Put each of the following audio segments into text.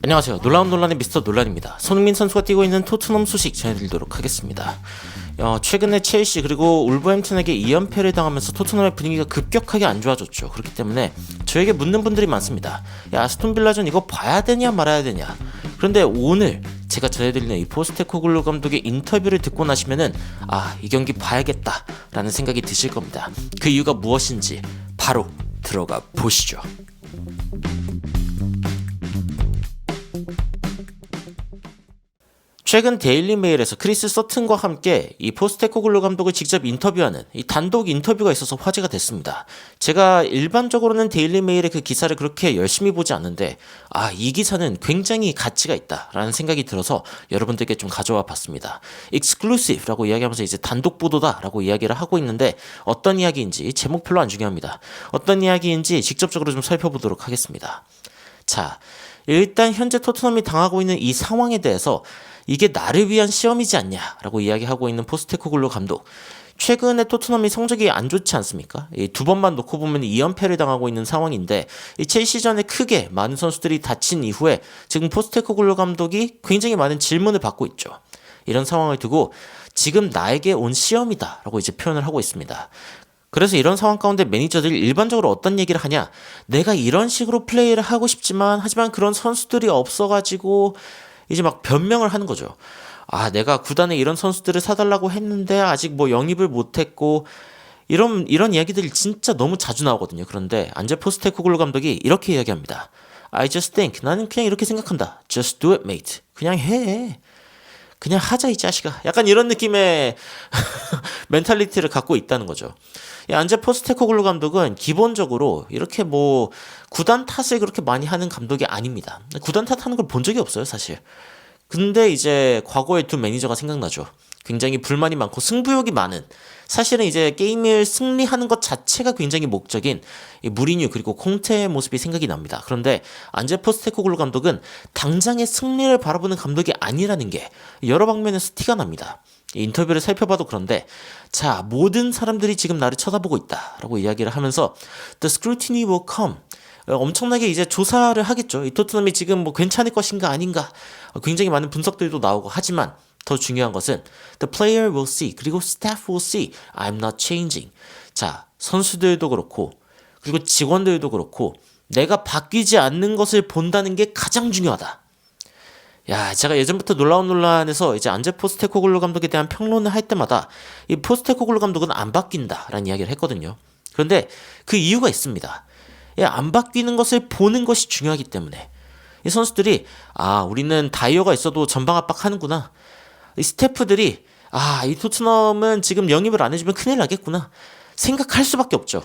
안녕하세요. 놀라운 논란의 미스터 논란입니다. 손흥민 선수가 뛰고 있는 토트넘 소식 전해드리도록 하겠습니다. 최근에 첼시 그리고 울버햄튼에게 2연패를 당하면서 토트넘의 분위기가 급격하게 안 좋아졌죠. 그렇기 때문에 저에게 묻는 분들이 많습니다. 야, 아스톤빌라전 이거 봐야 되냐 말아야 되냐. 그런데 오늘 제가 전해드리는 이 포스테코글루 감독의 인터뷰를 듣고 나시면은 이 경기 봐야겠다 라는 생각이 드실 겁니다. 그 이유가 무엇인지 바로 들어가 보시죠. 최근 데일리 메일에서 크리스 서튼과 함께 이 포스테코글루 감독을 직접 인터뷰하는 이 단독 인터뷰가 있어서 화제가 됐습니다. 제가 일반적으로는 데일리 메일의 그 기사를 그렇게 열심히 보지 않는데 이 기사는 굉장히 가치가 있다라는 생각이 들어서 여러분들께 좀 가져와 봤습니다. exclusive라고 이야기하면서 이제 단독 보도다라고 이야기를 하고 있는데 어떤 이야기인지 제목 별로 안 중요합니다. 어떤 이야기인지 직접적으로 좀 살펴보도록 하겠습니다. 자, 일단 현재 토트넘이 당하고 있는 이 상황에 대해서 이게 나를 위한 시험이지 않냐라고 이야기하고 있는 포스테코글루 감독. 최근에 토트넘이 성적이 안 좋지 않습니까? 두 번만 놓고 보면 2연패를 당하고 있는 상황인데 이 첼시전에 크게 많은 선수들이 다친 이후에 지금 포스테코글루 감독이 굉장히 많은 질문을 받고 있죠. 이런 상황을 두고 지금 나에게 온 시험이다라고 이제 표현을 하고 있습니다. 그래서 이런 상황 가운데 매니저들이 일반적으로 어떤 얘기를 하냐? 내가 이런 식으로 플레이를 하고 싶지만 하지만 그런 선수들이 없어가지고 이제 막 변명을 하는 거죠. 내가 구단에 이런 선수들을 사달라고 했는데 아직 뭐 영입을 못했고 이런 이야기들이 진짜 너무 자주 나오거든요. 그런데 안제 포스테코글루 감독이 이렇게 이야기합니다. I just think. 나는 그냥 이렇게 생각한다. Just do it, mate. 그냥 해. 그냥 하자 이 자식아. 약간 이런 느낌의 멘탈리티를 갖고 있다는 거죠. 안제 포스테코글루 감독은 기본적으로 이렇게 뭐 구단 탓을 그렇게 많이 하는 감독이 아닙니다. 구단 탓하는 걸 본 적이 없어요, 사실. 근데 이제 과거의 두 매니저가 생각나죠. 굉장히 불만이 많고 승부욕이 많은, 사실은 이제 게임을 승리하는 것 자체가 굉장히 목적인 이 무리뉴 그리고 콩테의 모습이 생각이 납니다. 그런데 안제 포스테코글루 감독은 당장의 승리를 바라보는 감독이 아니라는 게 여러 방면에서 티가 납니다. 인터뷰를 살펴봐도 그런데 모든 사람들이 지금 나를 쳐다보고 있다라고 이야기를 하면서 The scrutiny will come. 엄청나게 이제 조사를 하겠죠. 이 토트넘이 지금 뭐 괜찮을 것인가 아닌가 굉장히 많은 분석들도 나오고 하지만 더 중요한 것은 The player will see 그리고 staff will see I'm not changing. 선수들도 그렇고 그리고 직원들도 그렇고 내가 바뀌지 않는 것을 본다는 게 가장 중요하다. 제가 예전부터 놀라운 논란에서 이제 안제 포스테코글루 감독에 대한 평론을 할 때마다 이 포스테코글루 감독은 안 바뀐다라는 이야기를 했거든요. 그런데 그 이유가 있습니다. 안 바뀌는 것을 보는 것이 중요하기 때문에 이 선수들이 우리는 다이어가 있어도 전방 압박하는구나. 이 스태프들이 이 토트넘은 지금 영입을 안 해주면 큰일 나겠구나 생각할 수밖에 없죠.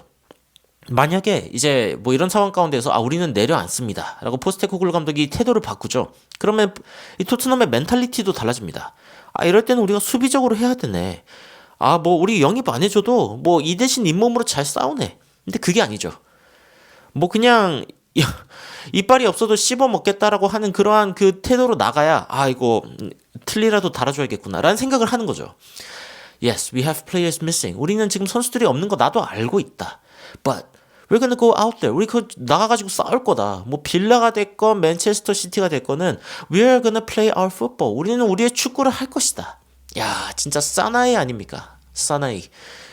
만약에 이제 뭐 이런 상황 가운데서 우리는 내려앉습니다 라고 포스테코글루 감독이 태도를 바꾸죠. 그러면 이 토트넘의 멘탈리티도 달라집니다. 이럴 때는 우리가 수비적으로 해야 되네. 뭐 우리 영입 안 해줘도 뭐 이 대신 잇몸으로 잘 싸우네. 근데 그게 아니죠. 뭐 그냥 이빨이 없어도 씹어 먹겠다라고 하는 그러한 그 태도로 나가야 이거 틀리라도 달아줘야겠구나 라는 생각을 하는 거죠. Yes, we have players missing. 우리는 지금 선수들이 없는 거 나도 알고 있다. But we're gonna go out there. 우리 나가가지고 싸울 거다. 뭐 빌라가 됐건 맨체스터 시티가 됐건은 we're gonna play our football. 우리는 우리의 축구를 할 것이다. 진짜 사나이 아닙니까? 사나이.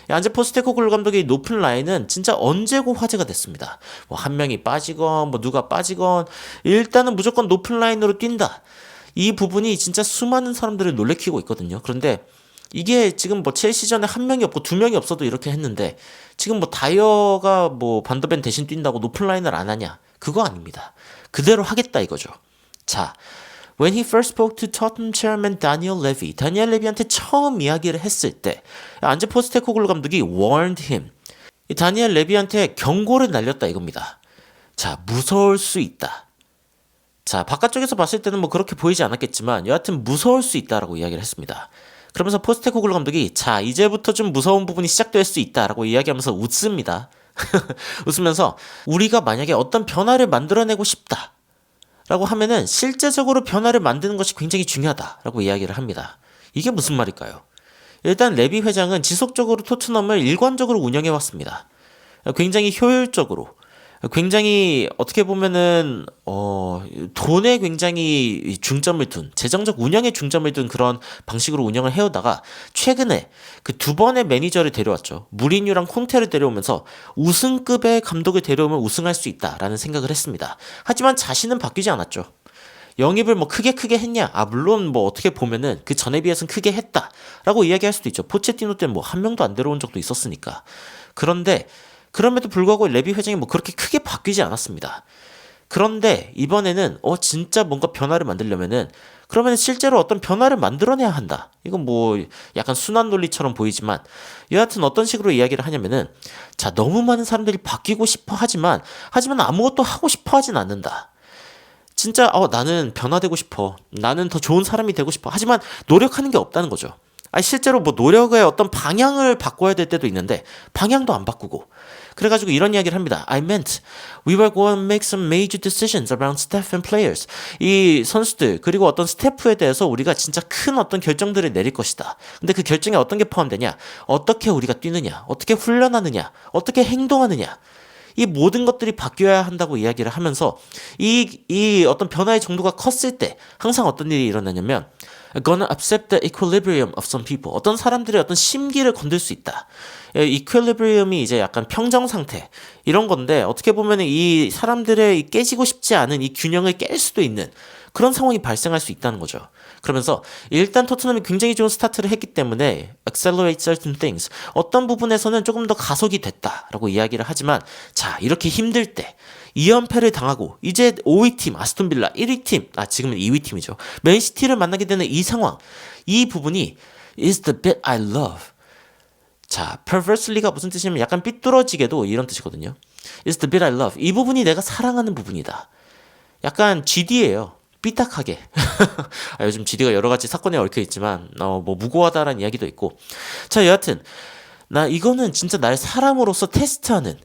안제 포스테코글루 감독의 높은 라인은 진짜 언제고 화제가 됐습니다. 뭐 한 명이 빠지건 뭐 누가 빠지건 일단은 무조건 높은 라인으로 뛴다. 이 부분이 진짜 수많은 사람들을 놀래키고 있거든요. 그런데 이게 지금 뭐 첼시전에 한 명이 없고 두 명이 없어도 이렇게 했는데 지금 뭐 다이어가 뭐 반더벤 대신 뛴다고 높은 라인을 안 하냐? 그거 아닙니다. 그대로 하겠다 이거죠. When he first spoke to Tottenham chairman Daniel Levy, 다니엘 레비한테 처음 이야기를 했을 때 안제 포스테코글루 감독이 warned him. 이 다니엘 레비한테 경고를 날렸다 이겁니다. 무서울 수 있다. 바깥쪽에서 봤을 때는 뭐 그렇게 보이지 않았겠지만 여하튼 무서울 수 있다라고 이야기를 했습니다. 그러면서 포스테코글루 감독이 이제부터 좀 무서운 부분이 시작될 수 있다라고 이야기하면서 웃습니다. 웃으면서 우리가 만약에 어떤 변화를 만들어내고 싶다 라고 하면은 실제적으로 변화를 만드는 것이 굉장히 중요하다라고 이야기를 합니다. 이게 무슨 말일까요? 일단 레비 회장은 지속적으로 토트넘을 일관적으로 운영해왔습니다. 굉장히 효율적으로 굉장히 어떻게 보면은 돈에 굉장히 중점을 둔 재정적 운영에 중점을 둔 그런 방식으로 운영을 해오다가 최근에 그 두 번의 매니저를 데려왔죠. 무리뉴랑 콘테를 데려오면서 우승급의 감독을 데려오면 우승할 수 있다라는 생각을 했습니다. 하지만 자신은 바뀌지 않았죠. 영입을 뭐 크게 했냐? 물론 뭐 어떻게 보면은 그 전에 비해서는 크게 했다라고 이야기할 수도 있죠. 포체티노 때는 뭐 한 명도 안 데려온 적도 있었으니까. 그런데 그럼에도 불구하고 레비 회장이 뭐 그렇게 크게 바뀌지 않았습니다. 그런데 이번에는 진짜 뭔가 변화를 만들려면은 그러면 실제로 어떤 변화를 만들어내야 한다. 이건 뭐 약간 순환 논리처럼 보이지만 여하튼 어떤 식으로 이야기를 하냐면은 자, 너무 많은 사람들이 바뀌고 싶어 하지만 아무것도 하고 싶어 하진 않는다. 진짜 나는 변화되고 싶어. 나는 더 좋은 사람이 되고 싶어. 하지만 노력하는 게 없다는 거죠. 실제로 뭐 노력의 어떤 방향을 바꿔야 될 때도 있는데 방향도 안 바꾸고 그래가지고 이런 이야기를 합니다. I meant we were going to make some major decisions around staff and players. 이 선수들 그리고 어떤 스태프에 대해서 우리가 진짜 큰 어떤 결정들을 내릴 것이다. 근데 그 결정에 어떤 게 포함되냐? 어떻게 우리가 뛰느냐? 어떻게 훈련하느냐? 어떻게 행동하느냐? 이 모든 것들이 바뀌어야 한다고 이야기를 하면서 이 어떤 변화의 정도가 컸을 때 항상 어떤 일이 일어나냐면 gonna upset the equilibrium of some people. 어떤 사람들의 어떤 심기를 건들 수 있다. equilibrium이 이제 약간 평정 상태 이런 건데 어떻게 보면 이 사람들의 깨지고 싶지 않은 이 균형을 깰 수도 있는 그런 상황이 발생할 수 있다는 거죠. 그러면서 일단 토트넘이 굉장히 좋은 스타트를 했기 때문에 accelerate certain things. 어떤 부분에서는 조금 더 가속이 됐다라고 이야기를 하지만 자, 이렇게 힘들 때 2연패를 당하고 이제 5위 팀 아스톤빌라 1위 팀 지금은 2위 팀이죠. 맨시티를 만나게 되는 이 상황. 이 부분이 is the bit I love. 자, perversely가 무슨 뜻이냐면 약간 삐뚤어지게도 이런 뜻이거든요. is the bit I love. 이 부분이 내가 사랑하는 부분이다. 약간 GD예요. 삐딱하게. 요즘 GD가 여러 가지 사건에 얽혀 있지만 뭐 무고하다라는 이야기도 있고. 자, 여하튼 나 이거는 진짜 날 사람으로서 테스트하는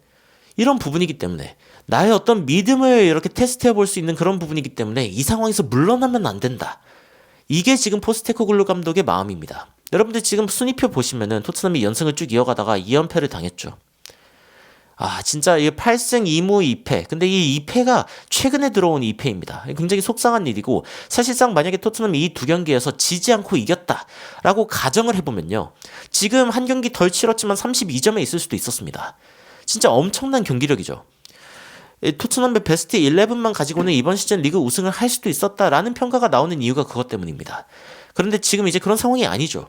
이런 부분이기 때문에 나의 어떤 믿음을 이렇게 테스트해 볼 수 있는 그런 부분이기 때문에 이 상황에서 물러나면 안 된다. 이게 지금 포스테코글루 감독의 마음입니다. 여러분들 지금 순위표 보시면은 토트넘이 연승을 쭉 이어가다가 2연패를 당했죠. 진짜 이 8승 2무 2패. 근데 이 2패가 최근에 들어온 2패입니다. 굉장히 속상한 일이고 사실상 만약에 토트넘이 이 두 경기에서 지지 않고 이겼다라고 가정을 해보면요. 지금 한 경기 덜 치렀지만 32점에 있을 수도 있었습니다. 진짜 엄청난 경기력이죠. 토트넘의 베스트 11만 가지고는 이번 시즌 리그 우승을 할 수도 있었다라는 평가가 나오는 이유가 그것 때문입니다. 그런데 지금 이제 그런 상황이 아니죠.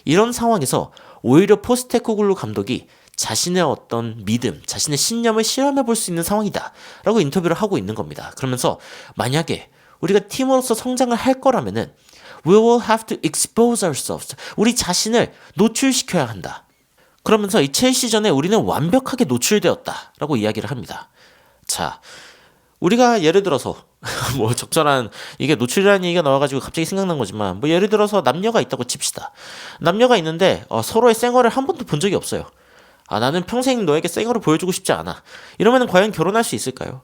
이런 상황에서 오히려 포스테코글루 감독이 자신의 어떤 믿음, 자신의 신념을 실험해 볼 수 있는 상황이다 라고 인터뷰를 하고 있는 겁니다. 그러면서 만약에 우리가 팀으로서 성장을 할 거라면은 We will have to expose ourselves. 우리 자신을 노출시켜야 한다. 그러면서 이 첼시전에 우리는 완벽하게 노출되었다 라고 이야기를 합니다. 자, 우리가 예를 들어서 뭐 적절한 이게 노출이라는 얘기가 나와가지고 갑자기 생각난 거지만 뭐 예를 들어서 남녀가 있다고 칩시다. 남녀가 있는데 서로의 쌩얼을 한 번도 본 적이 없어요. 나는 평생 너에게 쌩얼을 보여주고 싶지 않아. 이러면 과연 결혼할 수 있을까요?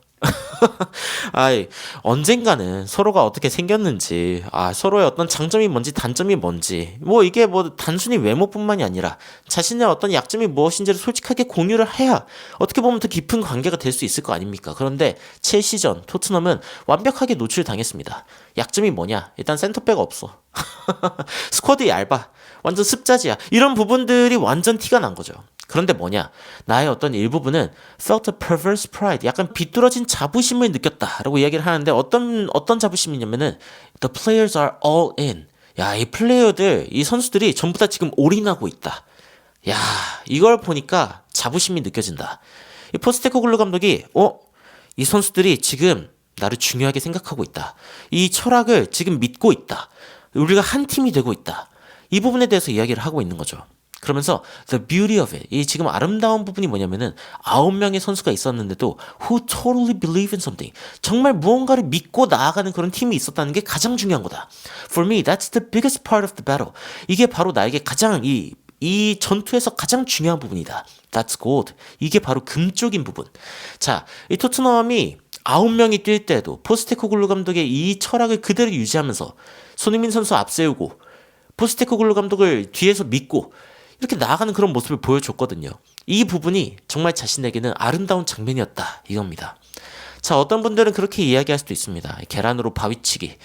언젠가는 서로가 어떻게 생겼는지, 서로의 어떤 장점이 뭔지 단점이 뭔지, 뭐 이게 뭐 단순히 외모뿐만이 아니라 자신의 어떤 약점이 무엇인지를 솔직하게 공유를 해야 어떻게 보면 더 깊은 관계가 될 수 있을 거 아닙니까? 그런데 첼시전 토트넘은 완벽하게 노출당했습니다. 약점이 뭐냐? 일단 센터백 없어. 스쿼드 얇아. 완전 습자지야. 이런 부분들이 완전 티가 난 거죠. 그런데 뭐냐? 나의 어떤 일부분은 felt a perverse pride. 약간 비뚤어진 자부심을 느꼈다라고 이야기를 하는데 어떤 자부심이냐면은 the players are all in. 야, 이 플레이어들, 이 선수들이 전부 다 지금 올인하고 있다. 야, 이걸 보니까 자부심이 느껴진다. 이 포스테코글루 감독이 이 선수들이 지금 나를 중요하게 생각하고 있다. 이 철학을 지금 믿고 있다. 우리가 한 팀이 되고 있다. 이 부분에 대해서 이야기를 하고 있는 거죠. 그러면서 the beauty of it, 이 지금 아름다운 부분이 뭐냐면은 9명의 선수가 있었는데도 who totally believe in something, 정말 무언가를 믿고 나아가는 그런 팀이 있었다는 게 가장 중요한 거다. For me, that's the biggest part of the battle. 이게 바로 나에게 가장 이 전투에서 가장 중요한 부분이다. That's gold. 이게 바로 금쪽인 부분. 자, 이 토트넘이 9명이 뛸 때도 포스테코글루 감독의 이 철학을 그대로 유지하면서 손흥민 선수 앞세우고 포스테코글루 감독을 뒤에서 믿고 이렇게 나아가는 그런 모습을 보여줬거든요. 이 부분이 정말 자신에게는 아름다운 장면이었다 이겁니다. 자, 어떤 분들은 그렇게 이야기할 수도 있습니다. 계란으로 바위치기.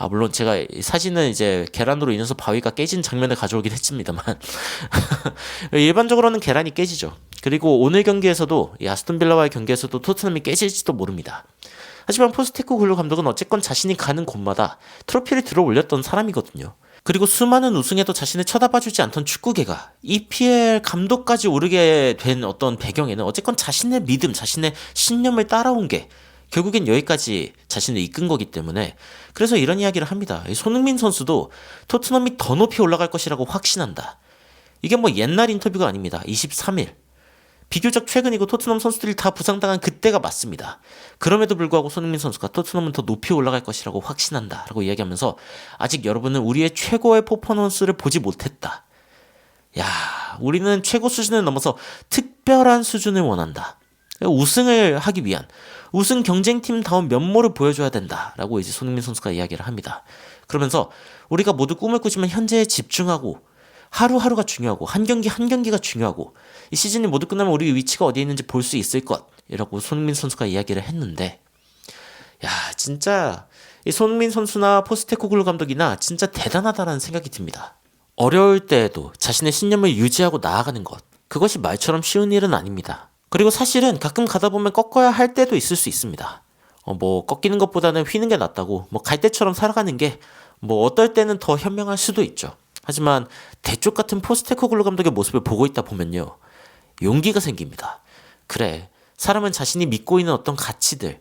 물론 제가 사진은 이제 계란으로 인해서 바위가 깨진 장면을 가져오긴 했습니다만 일반적으로는 계란이 깨지죠. 그리고 오늘 경기에서도 이 아스톤 빌라와의 경기에서도 토트넘이 깨질지도 모릅니다. 하지만 포스테코글루 감독은 어쨌건 자신이 가는 곳마다 트로피를 들어 올렸던 사람이거든요. 그리고 수많은 우승에도 자신을 쳐다봐주지 않던 축구계가 EPL 감독까지 오르게 된 어떤 배경에는 어쨌건 자신의 믿음, 자신의 신념을 따라온 게 결국엔 여기까지 자신을 이끈 거기 때문에 그래서 이런 이야기를 합니다. 손흥민 선수도 토트넘이 더 높이 올라갈 것이라고 확신한다. 이게 뭐 옛날 인터뷰가 아닙니다. 23일. 비교적 최근이고 토트넘 선수들이 다 부상당한 그때가 맞습니다. 그럼에도 불구하고 손흥민 선수가 토트넘은 더 높이 올라갈 것이라고 확신한다 라고 이야기하면서 아직 여러분은 우리의 최고의 퍼포먼스를 보지 못했다. 야, 우리는 최고 수준을 넘어서 특별한 수준을 원한다. 우승을 하기 위한 우승 경쟁팀다운 면모를 보여줘야 된다라고 이제 손흥민 선수가 이야기를 합니다. 그러면서 우리가 모두 꿈을 꾸지만 현재에 집중하고 하루하루가 중요하고 한 경기 한 경기가 중요하고 이 시즌이 모두 끝나면 우리 위치가 어디에 있는지 볼 수 있을 것이라고 손흥민 선수가 이야기를 했는데 야, 진짜 이 손흥민 선수나 포스테코글루 감독이나 진짜 대단하다라는 생각이 듭니다. 어려울 때에도 자신의 신념을 유지하고 나아가는 것, 그것이 말처럼 쉬운 일은 아닙니다. 그리고 사실은 가끔 가다 보면 꺾어야 할 때도 있을 수 있습니다. 뭐 꺾이는 것보다는 휘는 게 낫다고 뭐 갈대처럼 살아가는 게 뭐 어떨 때는 더 현명할 수도 있죠. 하지만 대쪽 같은 포스테코글루 감독의 모습을 보고 있다 보면요, 용기가 생깁니다. 그래, 사람은 자신이 믿고 있는 어떤 가치들,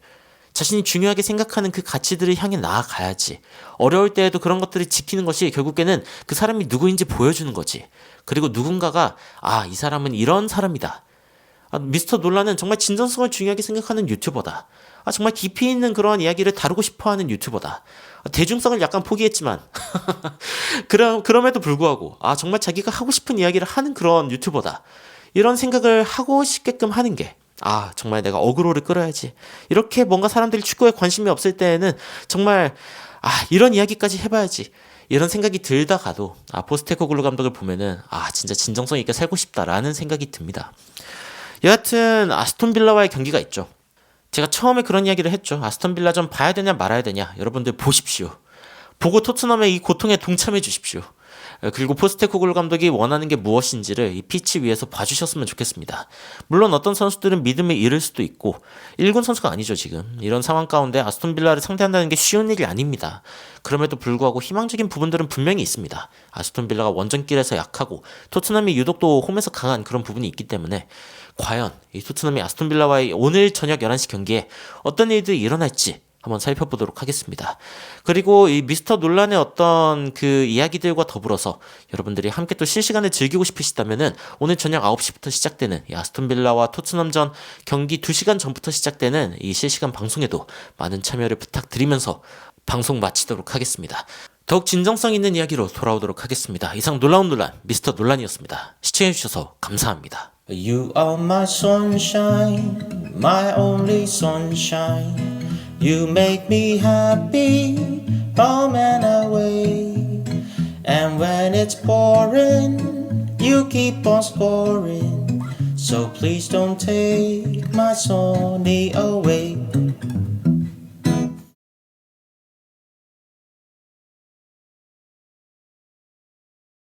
자신이 중요하게 생각하는 그 가치들을 향해 나아가야지. 어려울 때에도 그런 것들을 지키는 것이 결국에는 그 사람이 누구인지 보여주는 거지. 그리고 누군가가 이 사람은 이런 사람이다. 미스터 놀라는 정말 진정성을 중요하게 생각하는 유튜버다. 정말 깊이 있는 그러한 이야기를 다루고 싶어하는 유튜버다. 대중성을 약간 포기했지만 그럼에도 불구하고 정말 자기가 하고 싶은 이야기를 하는 그런 유튜버다. 이런 생각을 하고 싶게끔 하는 게 정말 내가 어그로를 끌어야지. 이렇게 뭔가 사람들이 축구에 관심이 없을 때에는 정말 이런 이야기까지 해봐야지. 이런 생각이 들다가도 포스테코글루 감독을 보면은 진짜 진정성 있게 살고 싶다라는 생각이 듭니다. 여하튼 아스톤 빌라와의 경기가 있죠. 제가 처음에 그런 이야기를 했죠. 아스톤 빌라전 봐야 되냐 말아야 되냐. 여러분들 보십시오. 보고 토트넘의 이 고통에 동참해 주십시오. 그리고 포스테코글루 감독이 원하는 게 무엇인지를 이 피치 위에서 봐주셨으면 좋겠습니다. 물론 어떤 선수들은 믿음을 잃을 수도 있고 1군 선수가 아니죠 지금. 이런 상황 가운데 아스톤 빌라를 상대한다는 게 쉬운 일이 아닙니다. 그럼에도 불구하고 희망적인 부분들은 분명히 있습니다. 아스톤 빌라가 원정길에서 약하고 토트넘이 유독 또 홈에서 강한 그런 부분이 있기 때문에 과연 이 토트넘이 아스톤 빌라와의 오늘 저녁 11시 경기에 어떤 일들이 일어날지 한번 살펴보도록 하겠습니다. 그리고 이 미스터 논란의 어떤 그 이야기들과 더불어서 여러분들이 함께 또 실시간을 즐기고 싶으시다면은 오늘 저녁 9시부터 시작되는 이 아스톤 빌라와 토트넘전 경기 2시간 전부터 시작되는 이 실시간 방송에도 많은 참여를 부탁드리면서 방송 마치도록 하겠습니다. 더욱 진정성 있는 이야기로 돌아오도록 하겠습니다. 이상 놀라운 논란 미스터 논란이었습니다. 시청해주셔서 감사합니다. You are my sunshine, my only sunshine. You make me happy, home and away. And when it's boring, you keep on scoring. So please don't take my Sony away.